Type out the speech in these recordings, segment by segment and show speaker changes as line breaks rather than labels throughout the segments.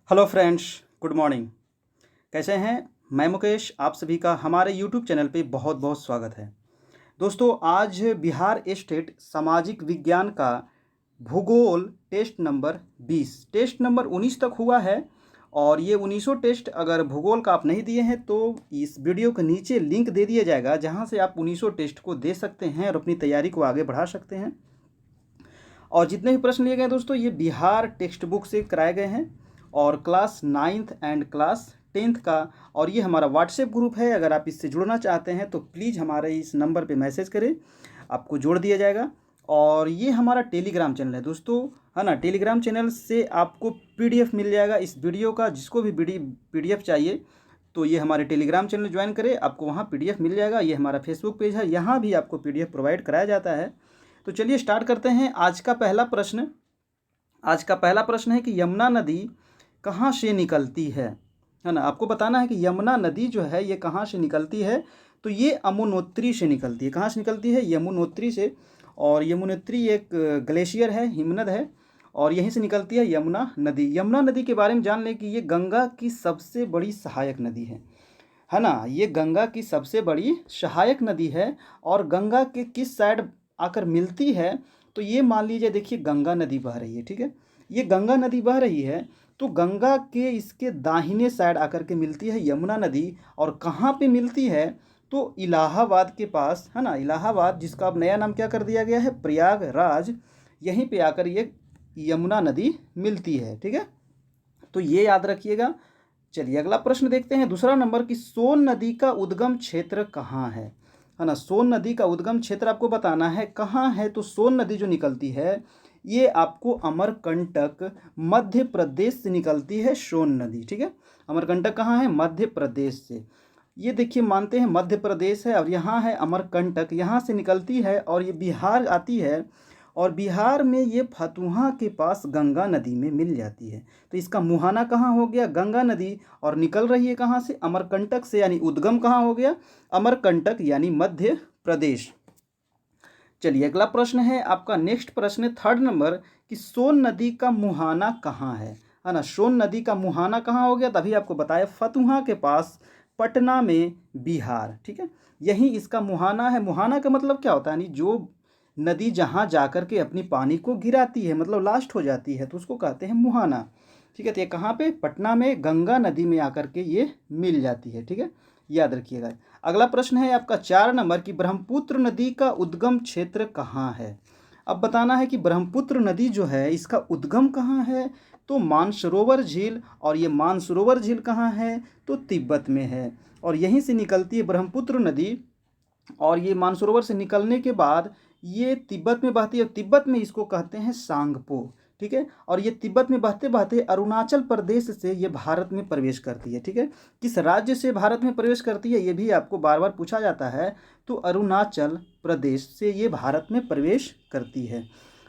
Hello friends, good morning. कैसे हैं? मैं मुकेश, आप सभी का हमारे यूट्यूब चैनल पे बहुत बहुत स्वागत है। दोस्तों, आज बिहार स्टेट सामाजिक विज्ञान का भूगोल टेस्ट नंबर 20 टेस्ट नंबर 19 तक हुआ है। और ये 19 टेस्ट अगर भूगोल का आप नहीं दिए हैं तो इस वीडियो के नीचे लिंक दे दिया जाएगा, जहाँ से आप 19 टेस्ट को दे सकते हैं और अपनी तैयारी को आगे बढ़ा सकते हैं। और जितने भी प्रश्न लिए गए दोस्तों, ये बिहार टेक्स्ट बुक से कराए गए हैं और class 9th and class 10th का। और ये हमारा व्हाट्सएप ग्रुप है, अगर आप इससे जुड़ना चाहते हैं तो प्लीज़ हमारे इस नंबर पे मैसेज करें, आपको जोड़ दिया जाएगा। और ये हमारा टेलीग्राम चैनल है दोस्तों, है ना। टेलीग्राम चैनल से आपको पीडीएफ मिल जाएगा इस वीडियो का। जिसको भी पीडीएफ चाहिए तो ये हमारे टेलीग्राम चैनल ज्वाइन करें, आपको वहाँ पीडीएफ मिल जाएगा। ये हमारा फेसबुक पेज है, यहाँ भी आपको पीडीएफ प्रोवाइड कराया जाता है। तो चलिए स्टार्ट करते हैं। आज का पहला प्रश्न है कि यमुना नदी कहाँ से निकलती है ना। आपको बताना है कि यमुना नदी जो है ये कहाँ से निकलती है। तो ये यमुनोत्री से निकलती है। कहाँ से निकलती है? यमुनोत्री से। और यमुनोत्री एक ग्लेशियर है, हिमनद है, और यहीं से निकलती है यमुना नदी। यमुना नदी के बारे में जान लें कि ये गंगा की सबसे बड़ी सहायक नदी है ना। ये गंगा की सबसे बड़ी सहायक नदी है। और गंगा के किस साइड आकर मिलती है? तो ये मान लीजिए, देखिए गंगा नदी बह रही है, ठीक है। ये गंगा नदी बह रही है तो गंगा के इसके दाहिने साइड आकर के मिलती है यमुना नदी। और कहाँ पे मिलती है? तो इलाहाबाद के पास, है ना। इलाहाबाद, जिसका अब नया नाम क्या कर दिया गया है? प्रयागराज। यहीं पे आकर ये यमुना नदी मिलती है, ठीक है। तो ये याद रखिएगा। चलिए अगला प्रश्न देखते हैं, दूसरा नंबर की सोन नदी का उद्गम क्षेत्र कहाँ है ना। सोन नदी का उद्गम क्षेत्र आपको बताना है कहाँ है। तो सोन नदी जो निकलती है ये आपको अमरकंटक मध्य प्रदेश से निकलती है, सोन नदी, ठीक है। अमरकंटक कहाँ है? मध्य प्रदेश से। ये देखिए, मानते हैं मध्य प्रदेश है और यहाँ है अमरकंटक, यहाँ से निकलती है और ये बिहार आती है। और बिहार में ये फतुहा के पास गंगा नदी में मिल जाती है। तो इसका मुहाना कहाँ हो गया? गंगा नदी। और निकल रही है कहाँ से? अमरकंटक से, यानी उद्गम कहाँ हो गया? अमरकंटक, यानी मध्य प्रदेश। चलिए अगला प्रश्न है आपका, नेक्स्ट प्रश्न है थर्ड नंबर कि सोन नदी का मुहाना कहाँ है ना। सोन नदी का मुहाना कहाँ हो गया? तभी आपको बताया, फतुहा के पास, पटना में, बिहार, ठीक है। यही इसका मुहाना है। मुहाना का मतलब क्या होता है? यानी जो नदी जहाँ जाकर के अपनी पानी को गिराती है, मतलब लास्ट हो जाती है, तो उसको कहते हैं मुहाना, ठीक है। तो ये कहाँ पे? पटना में गंगा नदी में आकर के ये मिल जाती है, ठीक है। याद रखिएगा। अगला प्रश्न है आपका 4 नंबर की ब्रह्मपुत्र नदी का उद्गम क्षेत्र कहाँ है। अब बताना है कि ब्रह्मपुत्र नदी जो है इसका उद्गम कहाँ है। तो मानसरोवर झील। और ये मानसरोवर झील कहाँ है? तो तिब्बत में है। और यहीं से निकलती है ब्रह्मपुत्र नदी। और ये मानसरोवर से निकलने के बाद ये तिब्बत में बहती है। तिब्बत में इसको कहते हैं सांगपो, ठीक है। और ये तिब्बत में बहते बहते अरुणाचल प्रदेश से ये भारत में प्रवेश करती है, ठीक है। किस राज्य से भारत में प्रवेश करती है ये भी आपको बार बार पूछा जाता है। तो अरुणाचल प्रदेश से ये भारत में प्रवेश करती है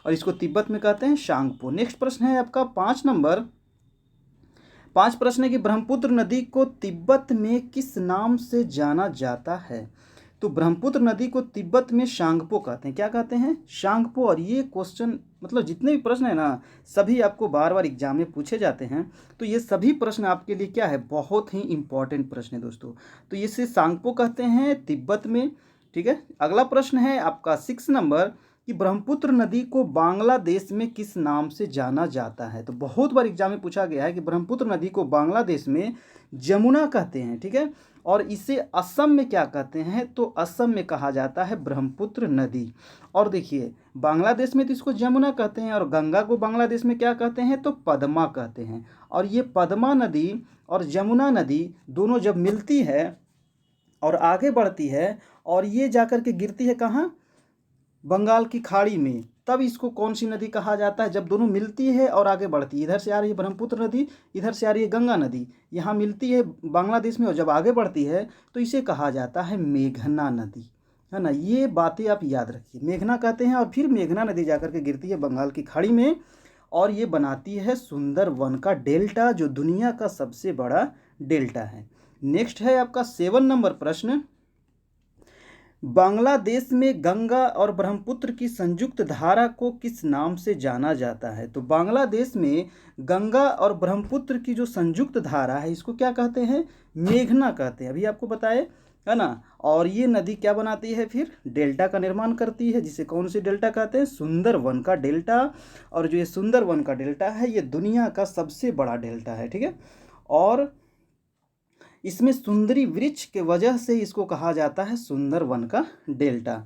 और इसको तिब्बत में कहते हैं सांगपो। नेक्स्ट प्रश्न है आपका 5 नंबर। 5 प्रश्न है कि ब्रह्मपुत्र नदी को तिब्बत में किस नाम से जाना जाता है। तो ब्रह्मपुत्र नदी को तिब्बत में शांगपो कहते हैं। क्या कहते हैं? शांगपो। और ये क्वेश्चन, मतलब जितने भी प्रश्न है ना, सभी आपको बार बार एग्जाम में पूछे जाते हैं। तो ये सभी प्रश्न आपके लिए क्या है? बहुत ही इंपॉर्टेंट प्रश्न है दोस्तों। तो इसे सांगपो कहते हैं तिब्बत में, ठीक है। अगला प्रश्न है आपका 6 नंबर कि ब्रह्मपुत्र नदी को बांग्लादेश में किस नाम से जाना जाता है। तो बहुत बार एग्जाम में पूछा गया है कि ब्रह्मपुत्र नदी को बांग्लादेश में जमुना कहते हैं, ठीक है। और इसे असम में क्या कहते हैं? तो असम में कहा जाता है ब्रह्मपुत्र नदी। और देखिए, बांग्लादेश में तो इसको जमुना कहते हैं और गंगा को बांग्लादेश में क्या कहते हैं? तो पद्मा कहते हैं। और ये पद्मा नदी और जमुना नदी दोनों जब मिलती है और आगे बढ़ती है और ये जाकर के गिरती है कहाँ? बंगाल की खाड़ी में, तब इसको कौन सी नदी कहा जाता है? जब दोनों मिलती है और आगे बढ़ती है, इधर से आ रही है ब्रह्मपुत्र नदी, इधर से आ रही है गंगा नदी, यहाँ मिलती है बांग्लादेश में और जब आगे बढ़ती है तो इसे कहा जाता है मेघना नदी, है ना। ये बातें आप याद रखिए, मेघना कहते हैं। और फिर मेघना नदी जाकर के गिरती है बंगाल की खाड़ी में और ये बनाती है सुंदरवन का डेल्टा, जो दुनिया का सबसे बड़ा डेल्टा है। नेक्स्ट है आपका 7 नंबर प्रश्न। बांग्लादेश में गंगा और ब्रह्मपुत्र की संयुक्त धारा को किस नाम से जाना जाता है? तो बांग्लादेश में गंगा और ब्रह्मपुत्र की जो संयुक्त धारा है इसको क्या कहते हैं? मेघना कहते हैं, अभी आपको बताए, है ना। और ये नदी क्या बनाती है? फिर डेल्टा का निर्माण करती है, जिसे कौन सी डेल्टा कहते हैं? सुंदरवन का डेल्टा। और जो ये सुंदरवन का डेल्टा है ये दुनिया का सबसे बड़ा डेल्टा है, ठीक है। और इसमें सुंदरी वृक्ष के वजह से इसको कहा जाता है सुंदरवन का डेल्टा।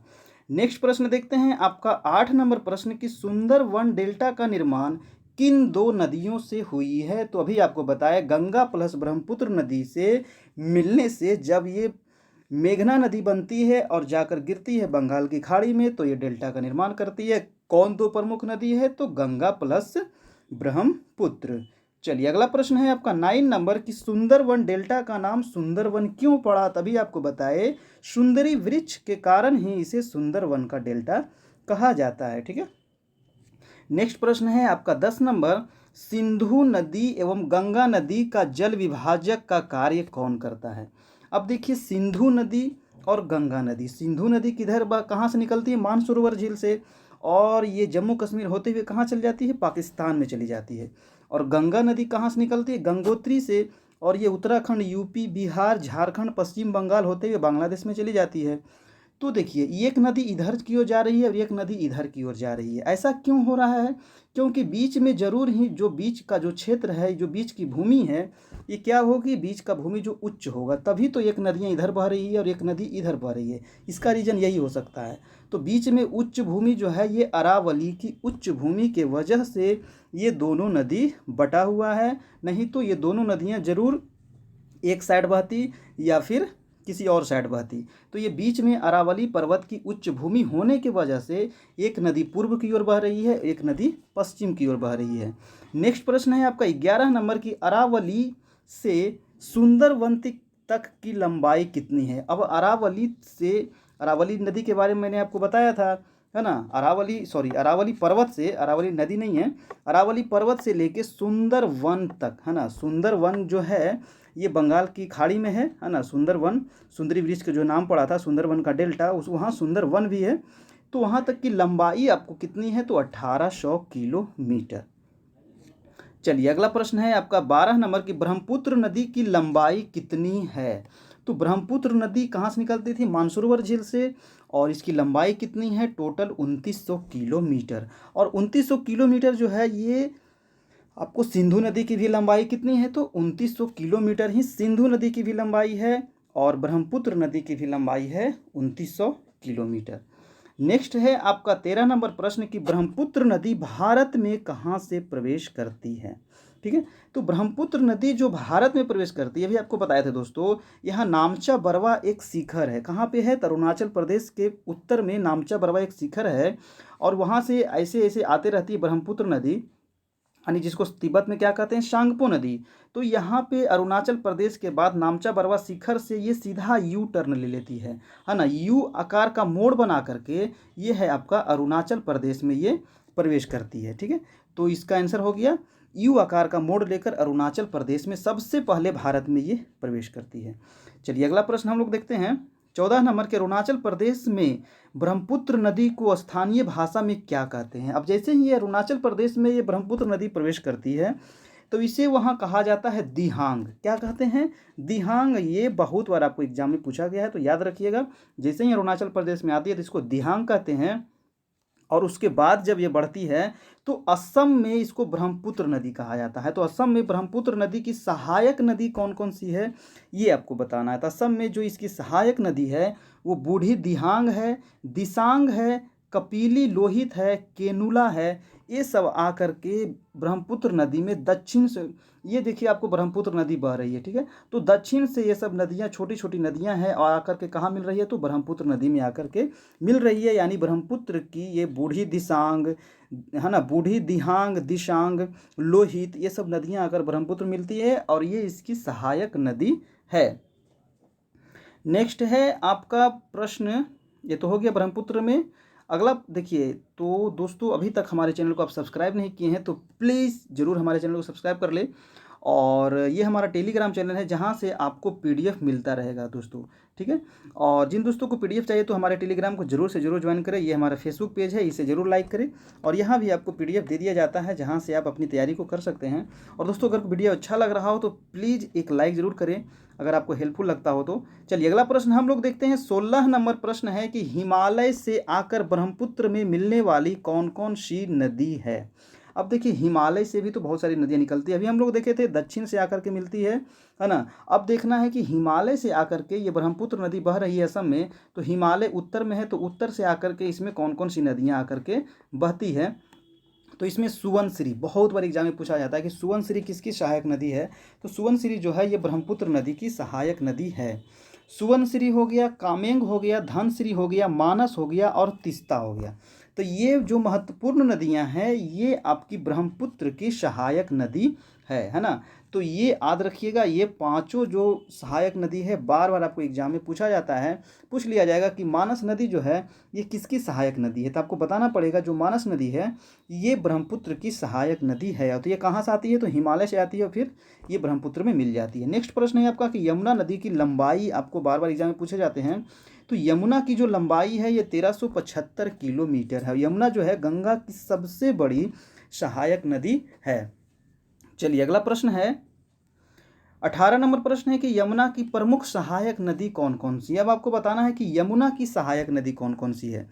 नेक्स्ट प्रश्न देखते हैं आपका 8 नंबर प्रश्न कि सुंदरवन डेल्टा का निर्माण किन दो नदियों से हुई है? तो अभी आपको बताया गंगा प्लस ब्रह्मपुत्र नदी से मिलने से जब ये मेघना नदी बनती है और जाकर गिरती है बंगाल की खाड़ी में तो ये डेल्टा का निर्माण करती है। कौन दो प्रमुख नदी है? तो गंगा प्लस ब्रह्मपुत्र। चलिए अगला प्रश्न है आपका 9 नंबर कि सुंदरवन डेल्टा का नाम सुंदरवन क्यों पड़ा? तभी आपको बताए सुंदरी वृक्ष के कारण ही इसे सुंदरवन का डेल्टा कहा जाता है, ठीक है। नेक्स्ट प्रश्न है आपका 10 नंबर, सिंधु नदी एवं गंगा नदी का जल विभाजक का कार्य कौन करता है? अब देखिए सिंधु नदी और गंगा नदी, सिंधु नदी किधर कहाँ से निकलती है? मानसरोवर झील से। और ये जम्मू कश्मीर होते हुए कहाँ चली जाती है? पाकिस्तान में चली जाती है। और गंगा नदी कहाँ से निकलती है? गंगोत्री से। और ये उत्तराखंड, यूपी, बिहार, झारखंड, पश्चिम बंगाल होते हुए बांग्लादेश में चली जाती है। तो देखिए एक नदी इधर की ओर जा रही है और एक नदी इधर की ओर जा रही है। ऐसा क्यों हो रहा है? क्योंकि बीच में जरूर ही जो बीच का जो क्षेत्र है, जो बीच की भूमि है, ये क्या होगी? बीच का भूमि जो उच्च होगा, तभी तो एक नदियाँ इधर बह रही है और एक नदी इधर बह रही है। इसका रीज़न यही हो सकता है। तो बीच में उच्च भूमि जो है ये अरावली की उच्च भूमि के वजह से ये दोनों नदी बटा हुआ है, नहीं तो ये दोनों नदियाँ जरूर एक साइड बहती या फिर किसी और साइड बहती। तो ये बीच में अरावली पर्वत की उच्च भूमि होने की वजह से एक नदी पूर्व की ओर बह रही है, एक नदी पश्चिम की ओर बह रही है। नेक्स्ट प्रश्न है आपका 11 नंबर की अरावली से सुंदरवन तक की लंबाई कितनी है? अब अरावली से, अरावली नदी के बारे में मैंने आपको बताया था, है ना। अरावली पर्वत से, अरावली नदी नहीं है, अरावली पर्वत से लेके सुंदरवन तक, है ना। सुंदरवन जो है ये बंगाल की खाड़ी में है ना। सुंदरवन, सुंदरी वृक्ष का जो नाम पड़ा था सुंदरवन का डेल्टा, उस वहाँ सुंदरवन भी है। तो वहाँ तक की लंबाई आपको कितनी है? तो 1800 किलोमीटर। चलिए अगला प्रश्न है आपका 12 नंबर की ब्रह्मपुत्र नदी की लंबाई कितनी है? तो ब्रह्मपुत्र नदी कहाँ से निकलती थी? मानसरोवर झील से। और इसकी लंबाई कितनी है? Total 2900 kilometre. और 2900 किलोमीटर जो है ये आपको सिंधु नदी की भी लंबाई कितनी है? तो 2900 किलोमीटर ही सिंधु नदी की भी लंबाई है और ब्रह्मपुत्र नदी की भी लंबाई है 2900 किलोमीटर। नेक्स्ट है आपका 13 नंबर प्रश्न कि ब्रह्मपुत्र नदी भारत में कहाँ से प्रवेश करती है? ठीक है, तो ब्रह्मपुत्र नदी जो भारत में प्रवेश करती है, अभी आपको बताया था दोस्तों, यहाँ नामचा बरवा एक शिखर है। कहाँ पे है? अरुणाचल प्रदेश के उत्तर में नामचा बरवा एक शिखर है और वहाँ से ऐसे ऐसे आते रहती है ब्रह्मपुत्र नदी, यानी जिसको तिब्बत में क्या कहते हैं? शांगपो नदी। तो यहाँ पे अरुणाचल प्रदेश के बाद नामचा बरवा शिखर से ये सीधा यू टर्न ले लेती है ना। यू आकार का मोड़ बना करके ये है आपका अरुणाचल प्रदेश में ये प्रवेश करती है, ठीक है। तो इसका आंसर हो गया यू आकार का मोड़ लेकर अरुणाचल प्रदेश में सबसे पहले भारत में ये प्रवेश करती है। चलिए अगला प्रश्न हम लोग देखते हैं 14 नंबर के, अरुणाचल प्रदेश में ब्रह्मपुत्र नदी को स्थानीय भाषा में क्या कहते हैं? अब जैसे ही ये अरुणाचल प्रदेश में ये ब्रह्मपुत्र नदी प्रवेश करती है तो इसे वहाँ कहा जाता है दिहांग। क्या कहते हैं? दिहांग। ये बहुत बार आपको एग्जाम में पूछा गया है तो याद रखिएगा। जैसे ही अरुणाचल प्रदेश में आती है तो इसको दिहांग कहते हैं। और उसके बाद जब ये बढ़ती है तो असम में इसको ब्रह्मपुत्र नदी कहा जाता है। तो असम में ब्रह्मपुत्र नदी की सहायक नदी कौन कौन सी है ये आपको बताना है। तो असम में जो इसकी सहायक नदी है वो बूढ़ी दिहांग है, दिसांग है, कपिली लोहित है, केनुला है। ये सब आकर के ब्रह्मपुत्र नदी में दक्षिण से, ये देखिए आपको ब्रह्मपुत्र नदी बह रही है, ठीक है। तो दक्षिण से ये सब नदियाँ, छोटी छोटी नदियाँ हैं और आकर के कहाँ मिल रही है? तो ब्रह्मपुत्र नदी में आकर के मिल रही है। यानी ब्रह्मपुत्र की ये बूढ़ी दिसांग, है ना, बूढ़ी दिहांग, दिशांग, लोहित, ये सब नदियाँ आकर ब्रह्मपुत्र मिलती है और ये इसकी सहायक नदी है। नेक्स्ट है आपका प्रश्न, ये तो हो गया ब्रह्मपुत्र में। अगला देखिए, तो दोस्तों अभी तक हमारे चैनल को आप सब्सक्राइब नहीं किए हैं तो प्लीज़ ज़रूर हमारे चैनल को सब्सक्राइब कर ले और ये हमारा टेलीग्राम चैनल है जहाँ से आपको PDF मिलता रहेगा दोस्तों, ठीक है। और जिन दोस्तों को PDF चाहिए तो हमारे टेलीग्राम को जरूर से जरूर ज्वाइन करें। ये हमारा फेसबुक पेज है, इसे जरूर लाइक करें और यहाँ भी आपको PDF दे दिया जाता है जहाँ से आप अपनी तैयारी को कर सकते हैं। और दोस्तों अगर वीडियो अच्छा लग रहा हो तो प्लीज़ एक लाइक ज़रूर करें अगर आपको हेल्पफुल लगता हो तो। चलिए अगला प्रश्न हम लोग देखते हैं। 16 नंबर प्रश्न है कि हिमालय से आकर ब्रह्मपुत्र में मिलने वाली कौन कौन सी नदी है। अब देखिए हिमालय से भी तो बहुत सारी नदियाँ निकलती है, अभी हम लोग देखे थे दक्षिण से आकर के मिलती है ना। अब देखना है कि हिमालय से आकर के ये ब्रह्मपुत्र नदी बह रही है असम में, तो हिमालय उत्तर में है तो उत्तर से आकर के इसमें कौन कौन सी नदियाँ आकर के बहती है। तो इसमें सुवनश्री बहुत बार एग्जाम में पूछा जाता है कि सुवनश्री किसकी सहायक नदी है। तो सुवनश्री जो है ये ब्रह्मपुत्र नदी की सहायक नदी है। सुवनश्री हो गया, कामेंग हो गया, धनश्री हो गया, मानस हो गया और तीस्ता हो गया। तो ये जो महत्वपूर्ण नदियां हैं ये आपकी ब्रह्मपुत्र की सहायक नदी है ना। तो ये याद रखिएगा, ये पांचों जो सहायक नदी है बार बार आपको एग्जाम में पूछा जाता है, पूछ लिया जाएगा कि मानस नदी जो है ये किसकी सहायक नदी है। तो आपको बताना पड़ेगा जो मानस नदी है ये ब्रह्मपुत्र की सहायक नदी है। तो ये कहाँ से आती है, तो हिमालय से आती है और फिर ये ब्रह्मपुत्र में मिल जाती है। नेक्स्ट प्रश्न है आपका कि यमुना नदी की लंबाई आपको बार बार एग्जाम में पूछे जाते हैं। तो यमुना की जो लंबाई है ये 1375 किलोमीटर है। यमुना जो है गंगा की सबसे बड़ी सहायक नदी है। चलिए अगला प्रश्न है 18 नंबर प्रश्न है कि यमुना की प्रमुख सहायक नदी कौन कौन सी है। अब आपको बताना है कि यमुना की सहायक नदी कौन कौन सी है।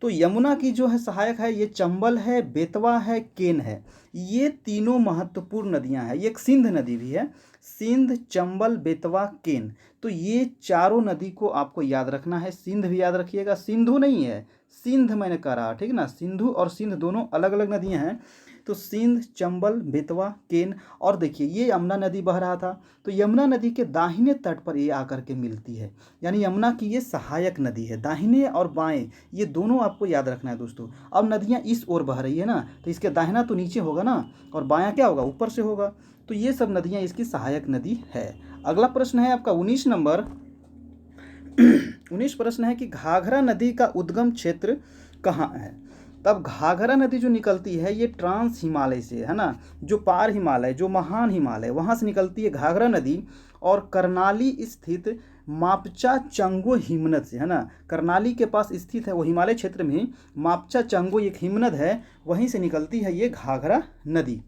तो यमुना की जो है सहायक है ये चंबल है, बेतवा है, केन है। ये तीनों महत्वपूर्ण नदियां हैं। ये एक सिंध नदी भी है, सिंध, चंबल, बेतवा, केन। तो ये चारों नदी को आपको याद रखना है। सिंध भी याद रखिएगा, सिंधु नहीं है, सिंध मैंने कहा, ठीक है ना। सिंधु और सिंध दोनों अलग अलग नदियां हैं। तो सिंध, चंबल, बेतवा, केन। और देखिए ये यमुना नदी बह रहा था तो यमुना नदी के दाहिने तट पर ये आकर के मिलती है, यानी यमुना की ये सहायक नदी है। दाहिने और बाएं ये दोनों आपको याद रखना है दोस्तों। अब नदियाँ इस ओर बह रही है ना, तो इसके दाहिना तो नीचे होगा ना और बायां क्या होगा, ऊपर से होगा। तो ये सब नदियाँ इसकी सहायक नदी है। अगला प्रश्न है आपका 19 नंबर 19 प्रश्न है कि घाघरा नदी का उद्गम क्षेत्र कहाँ है। तब घाघरा नदी जो निकलती है ये ट्रांस हिमालय से है ना, जो पार हिमालय, जो महान हिमालय वहाँ से निकलती है घाघरा नदी। और करनाली स्थित मापचा चंगो हिमनद से है ना, करनाली के पास स्थित है वो हिमालय क्षेत्र में मापचा चंगो एक हिमनद है, वहीं से निकलती है ये घाघरा नदी।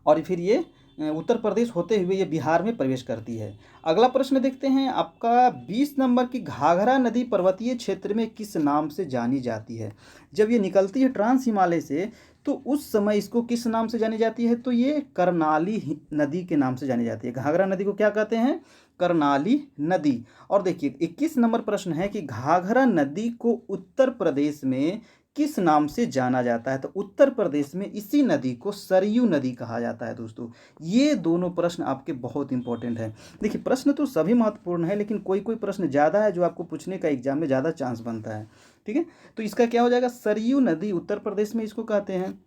और फिर ये उत्तर प्रदेश होते हुए ये बिहार में प्रवेश करती है। अगला प्रश्न देखते हैं आपका 20 नंबर की घाघरा नदी पर्वतीय क्षेत्र में किस नाम से जानी जाती है। जब ये निकलती है ट्रांस हिमालय से तो उस समय इसको किस नाम से जानी जाती है, तो ये करनाली नदी के नाम से जानी जाती है। घाघरा नदी को क्या कहते हैं, करनाली नदी। और देखिए 21 नंबर प्रश्न है कि घाघरा नदी को उत्तर प्रदेश में किस नाम से जाना जाता है। तो उत्तर प्रदेश में इसी नदी को सरयू नदी कहा जाता है दोस्तों। ये दोनों प्रश्न आपके बहुत इंपॉर्टेंट हैं। देखिए प्रश्न तो सभी महत्वपूर्ण है लेकिन कोई कोई प्रश्न ज़्यादा है जो आपको पूछने का एग्जाम में ज़्यादा चांस बनता है, ठीक है। तो इसका क्या हो जाएगा, सरयू नदी उत्तर प्रदेश में इसको कहते हैं।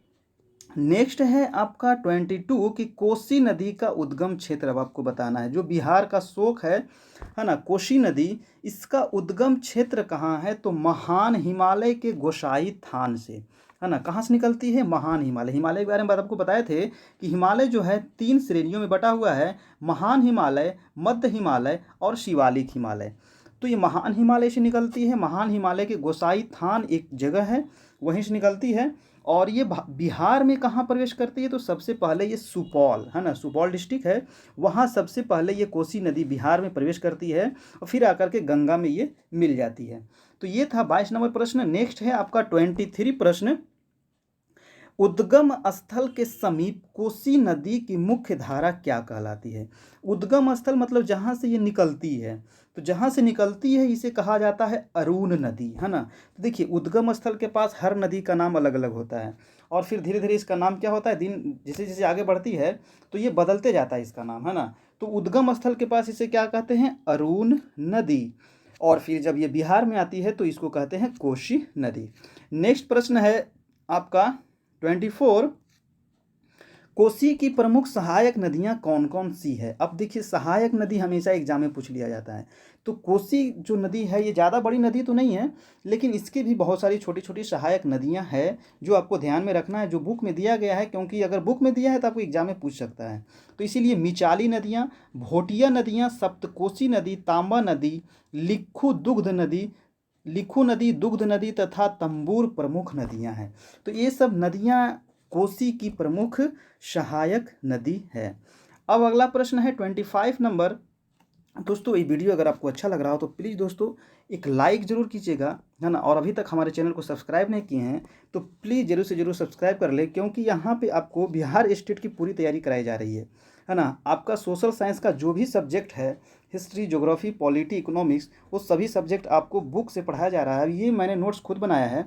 नेक्स्ट है आपका 22 कि कोसी नदी का उद्गम क्षेत्र अब आपको बताना है। जो बिहार का शोक है ना, कोसी नदी, इसका उद्गम क्षेत्र कहाँ है, तो महान हिमालय के गोसाई थान से है ना। कहाँ से निकलती है, महान हिमालय। हिमालय के बारे में आपको बताए थे कि हिमालय जो है 3 श्रेणियों में बटा हुआ है, महान हिमालय, मध्य हिमालय और शिवालिक हिमालय। तो ये महान हिमालय से निकलती है। महान हिमालय के गोसाई थान एक जगह है, वहीं से निकलती है। और ये बिहार में कहाँ प्रवेश करती है, तो सबसे पहले ये सुपौल है ना, सुपौल डिस्ट्रिक्ट है, वहाँ सबसे पहले ये कोसी नदी बिहार में प्रवेश करती है और फिर आकर के गंगा में ये मिल जाती है। तो ये था 22 नंबर प्रश्न। नेक्स्ट है आपका 23 प्रश्न, उद्गम स्थल के समीप कोसी नदी की मुख्य धारा क्या कहलाती है। उद्गम स्थल मतलब जहाँ से ये निकलती है, तो जहाँ से निकलती है इसे कहा जाता है अरुण नदी है ना। तो देखिए उद्गम स्थल के पास हर नदी का नाम अलग अलग होता है और फिर धीरे धीरे इसका नाम क्या होता है, दिन जैसे जैसे आगे बढ़ती है तो ये बदलते जाता है इसका नाम है ना। तो उद्गम स्थल के पास इसे क्या कहते हैं, अरुण नदी। और फिर जब ये बिहार में आती है तो इसको कहते हैं कोसी नदी। नेक्स्ट प्रश्न है आपका 24, कोसी की प्रमुख सहायक नदियाँ कौन कौन सी है? अब देखिए सहायक नदी हमेशा एग्जाम में पूछ लिया जाता है। तो कोसी जो नदी है ये ज़्यादा बड़ी नदी तो नहीं है, लेकिन इसकी भी बहुत सारी छोटी-छोटी सहायक नदियाँ हैं जो आपको ध्यान में रखना है, जो बुक में दिया गया है, क्योंकि अगर बुक में दिया है तो आपको एग्जाम में पूछ सकता है। तो इसीलिए मिचाली नदियाँ, भोटिया नदियाँ, सप्तकोसी नदी, तांबा नदी, लिखू नदी, दुग्ध नदी तथा तंबूर प्रमुख नदियाँ हैं। तो ये सब नदियाँ कोसी की प्रमुख सहायक नदी है। अब अगला प्रश्न है 25 नंबर। दोस्तों ये वीडियो अगर आपको अच्छा लग रहा हो तो प्लीज़ दोस्तों एक लाइक ज़रूर कीजिएगा, है ना। और अभी तक हमारे चैनल को सब्सक्राइब नहीं किए हैं तो प्लीज़ ज़रूर से ज़रूर सब्सक्राइब कर लें, क्योंकि यहाँ पे आपको बिहार स्टेट की पूरी तैयारी कराई जा रही है ना। आपका सोशल साइंस का जो भी सब्जेक्ट है, हिस्ट्री, ज्योग्राफी, पॉलिटी, इकोनॉमिक्स, वो सभी सब्जेक्ट आपको बुक से पढ़ाया जा रहा है। ये मैंने नोट्स खुद बनाया है,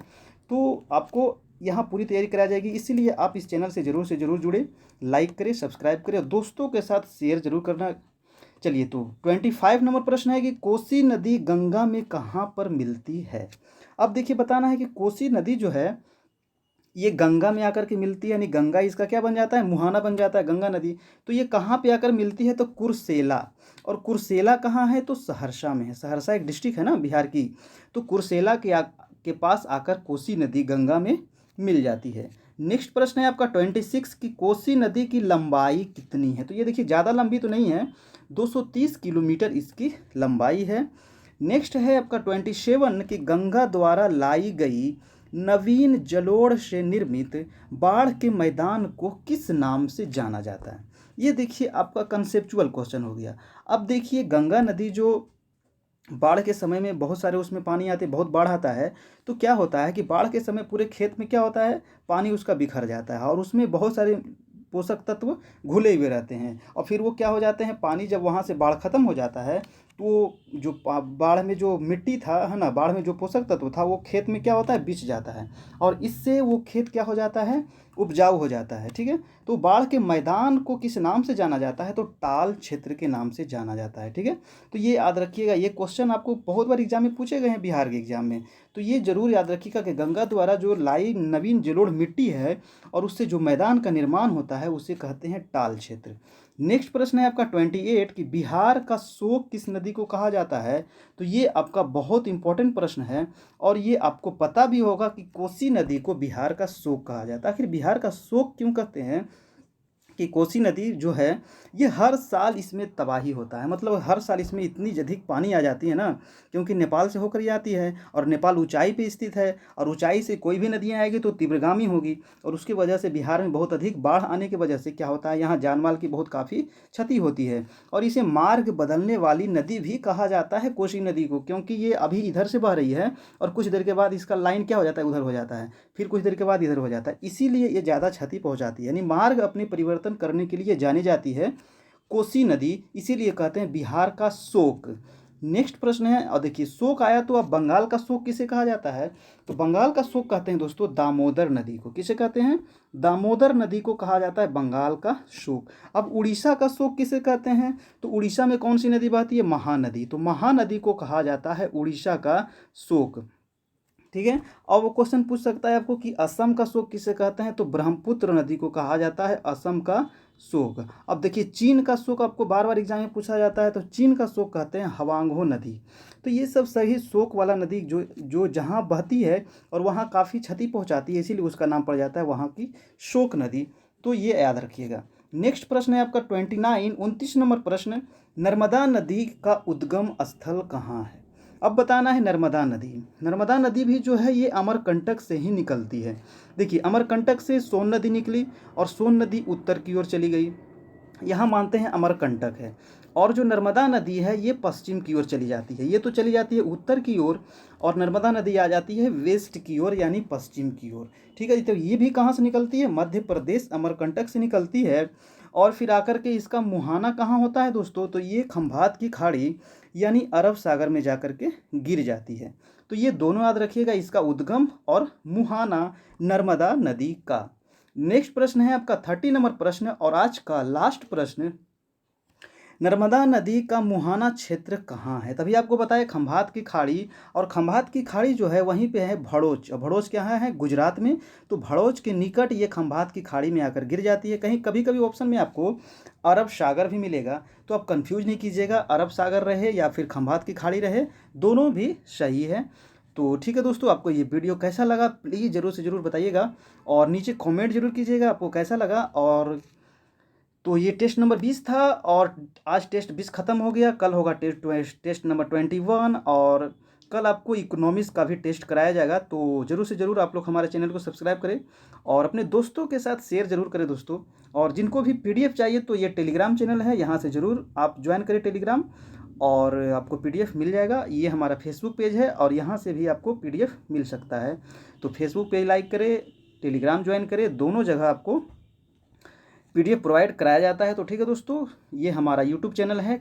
तो आपको यहाँ पूरी तैयारी कराई जाएगी। इसीलिए आप इस चैनल से ज़रूर जुड़े, लाइक करें, सब्सक्राइब करें और दोस्तों के साथ शेयर ज़रूर करना। चलिए तो 25 नंबर प्रश्न है कि कोसी नदी गंगा में कहाँ पर मिलती है? अब देखिए बताना है कि कोसी नदी जो है ये गंगा में आकर के मिलती है, यानी गंगा इसका क्या बन जाता है, मुहाना बन जाता है गंगा नदी। तो ये कहाँ पे आकर मिलती है? तो कुर्सेला। और कुर्सेला कहाँ है? तो सहरसा में है। सहरसा एक डिस्ट्रिक्ट है ना बिहार की। तो कुर्सेला के पास आकर कोसी नदी गंगा में मिल जाती है। नेक्स्ट प्रश्न है आपका 26 की कोसी नदी की लंबाई कितनी है? तो ये देखिए ज़्यादा लंबी तो नहीं है, 230 किलोमीटर इसकी लंबाई है। नेक्स्ट है आपका 27 कि गंगा द्वारा लाई गई नवीन जलोढ़ से निर्मित बाढ़ के मैदान को किस नाम से जाना जाता है? ये देखिए आपका कंसेप्चुअल क्वेश्चन हो गया। अब देखिए गंगा नदी जो बाढ़ के समय में बहुत सारे उसमें पानी आते, बहुत बाढ़ आता है, तो क्या होता है कि बाढ़ के समय पूरे खेत में क्या होता है, पानी उसका बिखर जाता है और उसमें बहुत सारे पोषक तत्व घुले हुए रहते हैं। और फिर वो क्या हो जाते हैं, पानी जब वहाँ से बाढ़ खत्म हो जाता है तो जो बाढ़ में जो मिट्टी था, है ना, बाढ़ में जो पोषक तत्व था वो खेत में क्या होता है, बिछ जाता है और इससे वो खेत क्या हो जाता है, उपजाऊ हो जाता है। ठीक है, तो बाढ़ के मैदान को किस नाम से जाना जाता है? तो टाल क्षेत्र के नाम से जाना जाता है। ठीक है, तो ये याद रखिएगा, ये क्वेश्चन आपको बहुत बार एग्जाम में पूछे गए हैं बिहार के एग्जाम में। तो ये जरूर याद रखिएगा कि गंगा द्वारा जो लाई नवीन जलोढ़ मिट्टी है और उससे जो मैदान का निर्माण होता है उसे कहते हैं टाल क्षेत्र। नेक्स्ट प्रश्न है आपका 28 कि बिहार का शोक किस नदी को कहा जाता है? तो ये आपका बहुत इंपॉर्टेंट प्रश्न है और ये आपको पता भी होगा कि कोसी नदी को बिहार का शोक कहा जाता है। आखिर बिहार का शोक क्यों कहते हैं? कि कोसी नदी जो है ये हर साल इसमें तबाही होता है, मतलब हर साल इसमें इतनी अधिक पानी आ जाती है ना, क्योंकि नेपाल से होकर ये आती है और नेपाल ऊंचाई पे स्थित है और ऊंचाई से कोई भी नदियाँ आएगी तो तीव्रगामी होगी और उसकी वजह से बिहार में बहुत अधिक बाढ़ आने की वजह से क्या होता है, यहाँ जानमाल की बहुत काफ़ी क्षति होती है। और इसे मार्ग बदलने वाली नदी भी कहा जाता है कोसी नदी को, क्योंकि ये अभी इधर से बह रही है और कुछ देर के बाद इसका लाइन क्या हो जाता है, उधर हो जाता है, फिर कुछ देर के बाद इधर हो जाता है, इसीलिए ये ज़्यादा क्षति पहुँचाती है। यानी मार्ग अपने परिवर्तन करने के लिए जानी जाती है कोसी नदी, इसीलिए कहते हैं बिहार का शोक। नेक्स्ट प्रश्न है, और देखिए शोक आया तो अब बंगाल का शोक किसे कहा जाता है? तो बंगाल का शोक कहते हैं दोस्तों दामोदर नदी को। किसे कहते हैं? दामोदर नदी को कहा जाता है बंगाल का शोक। अब उड़ीसा का शोक किसे कहते हैं? तो उड़ीसा में कौन सी नदी बहती है? महानदी। तो महानदी को कहा जाता है उड़ीसा का शोक। ठीक है, और वो क्वेश्चन पूछ सकता है आपको कि असम का शोक किसे कहते हैं? तो ब्रह्मपुत्र नदी को कहा जाता है असम का शोक। अब देखिए चीन का शोक आपको बार बार एग्जाम में पूछा जाता है, तो चीन का शोक कहते हैं हवांगहो नदी। तो ये सब सही शोक वाला नदी जो जो जहाँ बहती है और वहाँ काफ़ी क्षति पहुँचाती है, इसीलिए उसका नाम पड़ जाता है वहाँ की शोक नदी। तो ये याद रखिएगा। नेक्स्ट प्रश्न है आपका 29 नंबर प्रश्न, नर्मदा नदी का उद्गम स्थल कहाँ है? अब बताना है नर्मदा नदी। नर्मदा नदी भी जो है ये अमरकंटक से ही निकलती है। देखिए अमरकंटक से सोन नदी निकली और सोन नदी उत्तर की ओर चली गई, यहाँ मानते हैं अमरकंटक है। और जो नर्मदा नदी है ये पश्चिम की ओर चली जाती है, ये तो चली जाती है उत्तर की ओर और नर्मदा नदी आ जाती है वेस्ट की ओर यानी पश्चिम की ओर। ठीक है, तो ये भी कहाँ से निकलती है? मध्य प्रदेश अमरकंटक से निकलती है और फिर आकर के इसका मुहाना कहाँ होता है दोस्तों? तो ये खंभात की खाड़ी यानी अरब सागर में जाकर के गिर जाती है। तो ये दोनों याद रखिएगा, इसका उद्गम और मुहाना नर्मदा नदी का। नेक्स्ट प्रश्न है आपका 30 नंबर प्रश्न और आज का लास्ट प्रश्न, नर्मदा नदी का मुहाना क्षेत्र कहाँ है? तभी आपको बताया खंभात की खाड़ी, और खंभात की खाड़ी जो है वहीं पे है भड़ोच, और भड़ोच क्या है गुजरात में। तो भड़ोच के निकट ये खंभात की खाड़ी में आकर गिर जाती है। कहीं कभी कभी ऑप्शन में आपको अरब सागर भी मिलेगा, तो आप कंफ्यूज नहीं कीजिएगा, अरब सागर रहे या फिर खंभात की खाड़ी रहे, दोनों भी सही है। तो ठीक है दोस्तों, आपको ये वीडियो कैसा लगा प्लीज़ ज़रूर से ज़रूर बताइएगा, और नीचे कमेंट जरूर कीजिएगा आपको कैसा लगा। और तो ये टेस्ट नंबर 20 था, और आज टेस्ट 20 ख़त्म हो गया। कल होगा टेस्ट नंबर 21, और कल आपको इकोनॉमिक्स का भी टेस्ट कराया जाएगा। तो ज़रूर से ज़रूर आप लोग हमारे चैनल को सब्सक्राइब करें और अपने दोस्तों के साथ शेयर ज़रूर करें दोस्तों। और जिनको भी पीडीएफ चाहिए तो ये टेलीग्राम चैनल है, यहाँ से ज़रूर आप ज्वाइन करें टेलीग्राम, और आपको पीडीएफ मिल जाएगा। ये हमारा फेसबुक पेज है, और यहाँ से भी आपको पीडीएफ मिल सकता है। तो फेसबुक पेज लाइक करें, टेलीग्राम ज्वाइन करें, दोनों जगह आपको पीडीएफ प्रोवाइड कराया जाता है। तो ठीक है दोस्तों, ये हमारा यूट्यूब चैनल है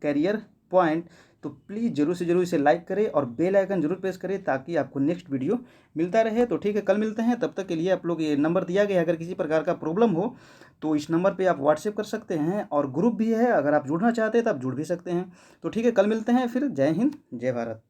करियर पॉइंट। तो प्लीज़ ज़रूर से ज़रूर इसे लाइक करें और बेल आइकन जरूर प्रेस करें ताकि आपको नेक्स्ट वीडियो मिलता रहे। तो ठीक है, कल मिलते हैं, तब तक के लिए आप लोग ये नंबर दिया गया है, अगर किसी प्रकार का प्रॉब्लम हो तो इस नंबर पे आप व्हाट्सएप कर सकते हैं, और ग्रुप भी है, अगर आप जुड़ना चाहते हैं तो आप जुड़ भी सकते हैं। तो ठीक है, कल मिलते हैं फिर। जय हिंद, जय भारत।